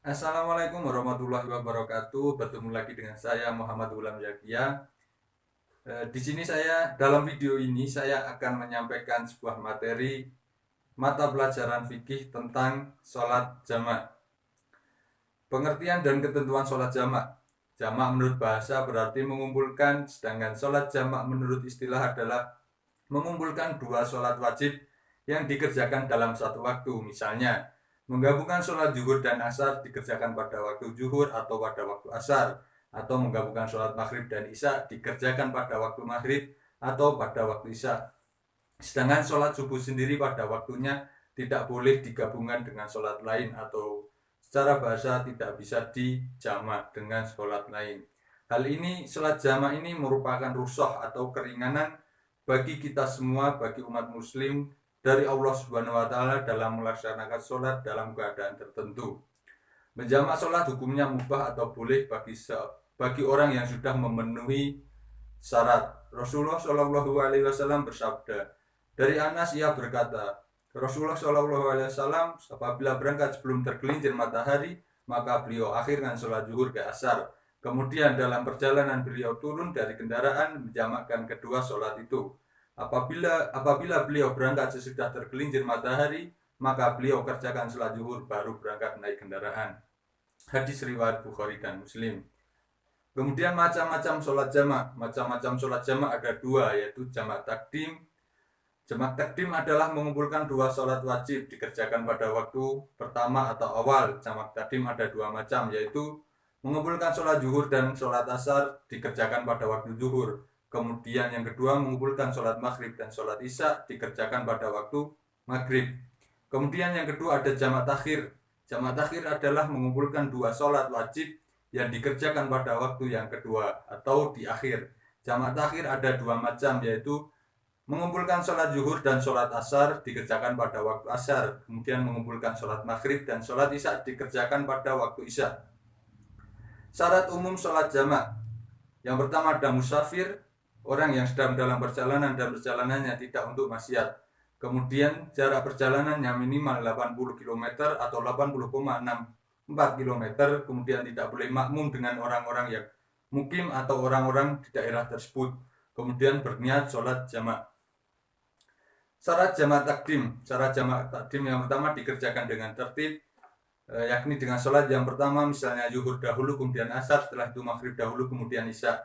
Assalamualaikum warahmatullahi wabarakatuh. Bertemu lagi dengan saya Muhammad Ulam Yakia. Di sini dalam video ini saya akan menyampaikan sebuah materi mata pelajaran fikih tentang sholat jamak. Pengertian dan ketentuan sholat jamak. Jamak menurut bahasa berarti mengumpulkan, sedangkan sholat jamak menurut istilah adalah mengumpulkan dua sholat wajib yang dikerjakan dalam satu waktu. Misalnya, menggabungkan sholat zuhur dan asar dikerjakan pada waktu zuhur atau pada waktu asar, atau menggabungkan sholat maghrib dan isya dikerjakan pada waktu maghrib atau pada waktu isya. Sedangkan sholat subuh sendiri pada waktunya tidak boleh digabungkan dengan sholat lain atau secara bahasa tidak bisa dijamak dengan sholat lain. Hal ini, sholat jamak ini merupakan rukhsah atau keringanan bagi kita semua, bagi umat muslim dari Allah Subhanahu wa taala dalam melaksanakan sholat dalam keadaan tertentu. Menjamak sholat hukumnya mubah atau boleh bagi orang yang sudah memenuhi syarat. Rasulullah Shallallahu Alaihi Wasallam bersabda, dari Anas ia berkata, Rasulullah Shallallahu Alaihi Wasallam apabila berangkat sebelum tergelincir matahari, maka beliau akhirkan sholat zuhur ke asar. Kemudian dalam perjalanan beliau turun dari kendaraan menjamakkan kedua sholat itu. Apabila beliau berangkat sesudah tergelincir matahari, maka beliau kerjakan sholat zuhur baru berangkat naik kendaraan. Hadis riwayat Bukhari dan Muslim. Kemudian macam-macam sholat jamak. Macam-macam sholat jamak ada dua, yaitu jamak takdim. Jamak takdim adalah mengumpulkan dua sholat wajib dikerjakan pada waktu pertama atau awal. Jamak takdim ada dua macam, yaitu mengumpulkan sholat zuhur dan sholat asar dikerjakan pada waktu zuhur. Kemudian yang kedua mengumpulkan sholat maghrib dan sholat isya dikerjakan pada waktu maghrib. Kemudian yang kedua ada jamak takhir. Jamak takhir adalah mengumpulkan dua sholat wajib yang dikerjakan pada waktu yang kedua atau di akhir. Jamak takhir ada dua macam, yaitu mengumpulkan sholat zuhur dan sholat asar dikerjakan pada waktu asar. Kemudian mengumpulkan sholat maghrib dan sholat isya dikerjakan pada waktu isya. Syarat umum sholat jamak. Yang pertama ada musafir, orang yang sedang dalam perjalanan dan perjalanannya tidak untuk maksiat. Kemudian jarak perjalanannya minimal 80 km atau 80,64 km. Kemudian tidak boleh makmum dengan orang-orang yang mukim atau orang-orang di daerah tersebut. Kemudian berniat sholat jamak. Syarat jamak takdim. Syarat jamak takdim yang pertama dikerjakan dengan tertib, yakni dengan sholat yang pertama misalnya zuhur dahulu kemudian asar, setelah itu maghrib dahulu kemudian isya.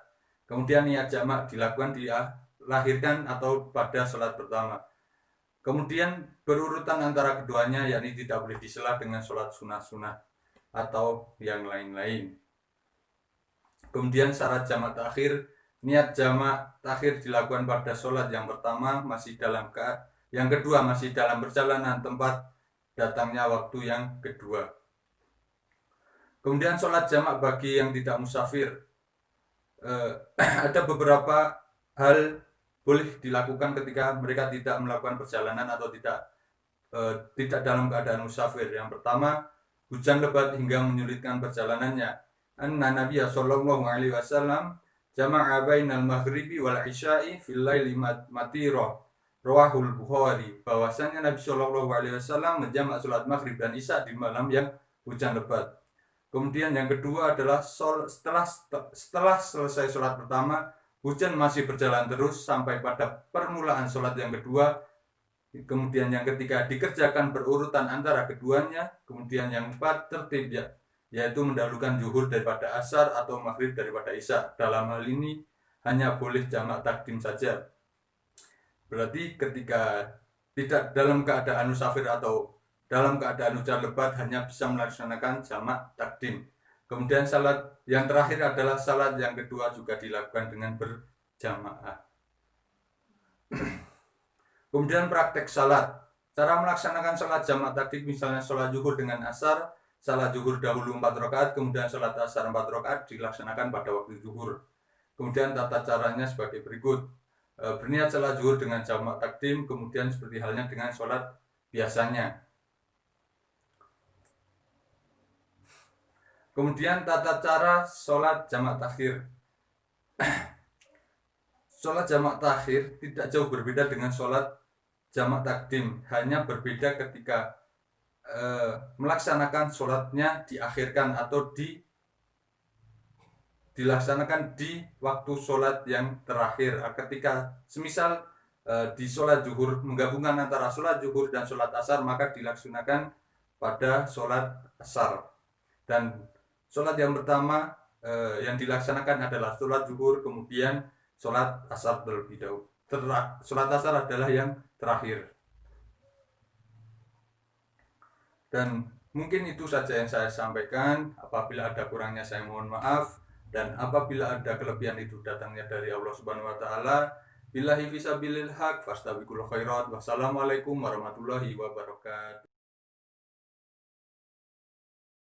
Kemudian niat jamak dilakukan dilahirkan atau pada sholat pertama. Kemudian berurutan antara keduanya, yakni tidak boleh disela dengan sholat sunah-sunah atau yang lain-lain. Kemudian syarat jamak takhir, niat jamak takhir dilakukan pada sholat yang pertama yang kedua masih dalam perjalanan tempat datangnya waktu yang kedua. Kemudian sholat jamak bagi yang tidak musafir, ada beberapa hal boleh dilakukan ketika mereka tidak melakukan perjalanan atau tidak dalam keadaan musafir. Yang pertama, hujan lebat hingga menyulitkan perjalanannya. Anna Nabiya sallallahu alaihi wasallam jama'a bainal maghribi wal isya'i fil laili matira. Rawahul Bukhari. Bahwasanya Nabi sallallahu alaihi wasallam menjamak salat maghrib dan isya di malam yang hujan lebat. Kemudian yang kedua adalah setelah selesai sholat pertama, hujan masih berjalan terus sampai pada permulaan sholat yang kedua. Kemudian yang ketiga dikerjakan berurutan antara keduanya. Kemudian yang keempat tertib, yaitu mendahulukan zuhur daripada asar atau maghrib daripada isya. Dalam hal ini hanya boleh jamak takdim saja. Berarti ketika tidak dalam keadaan musafir atau dalam keadaan hujan lebat hanya bisa melaksanakan jamak takdim. Kemudian salat yang terakhir adalah salat yang kedua juga dilakukan dengan berjamaah. Kemudian praktek salat. Cara melaksanakan salat jamak takdim misalnya salat zuhur dengan asar, salat zuhur dahulu 4 rakaat, kemudian salat asar 4 rakaat dilaksanakan pada waktu zuhur. Kemudian tata caranya sebagai berikut. Berniat salat zuhur dengan jamak takdim, kemudian seperti halnya dengan salat biasanya. Kemudian tata cara sholat jamak takhir. Sholat jamak takhir tidak jauh berbeda dengan sholat jamak takdim, hanya berbeda ketika melaksanakan sholatnya diakhirkan atau dilaksanakan di waktu sholat yang terakhir. Ketika semisal di sholat zuhur, menggabungkan antara sholat zuhur dan sholat asar, maka dilaksanakan pada sholat asar. Dan sholat yang pertama yang dilaksanakan adalah sholat zuhur, kemudian sholat asar terlebih dahulu. Sholat asar adalah yang terakhir. Dan mungkin itu saja yang saya sampaikan. Apabila ada kurangnya saya mohon maaf, dan apabila ada kelebihan itu datangnya dari Allah Subhanahu wa taala. Billahi fisabilil haq fastabiqul khairat. Wassalamualaikum warahmatullahi wabarakatuh.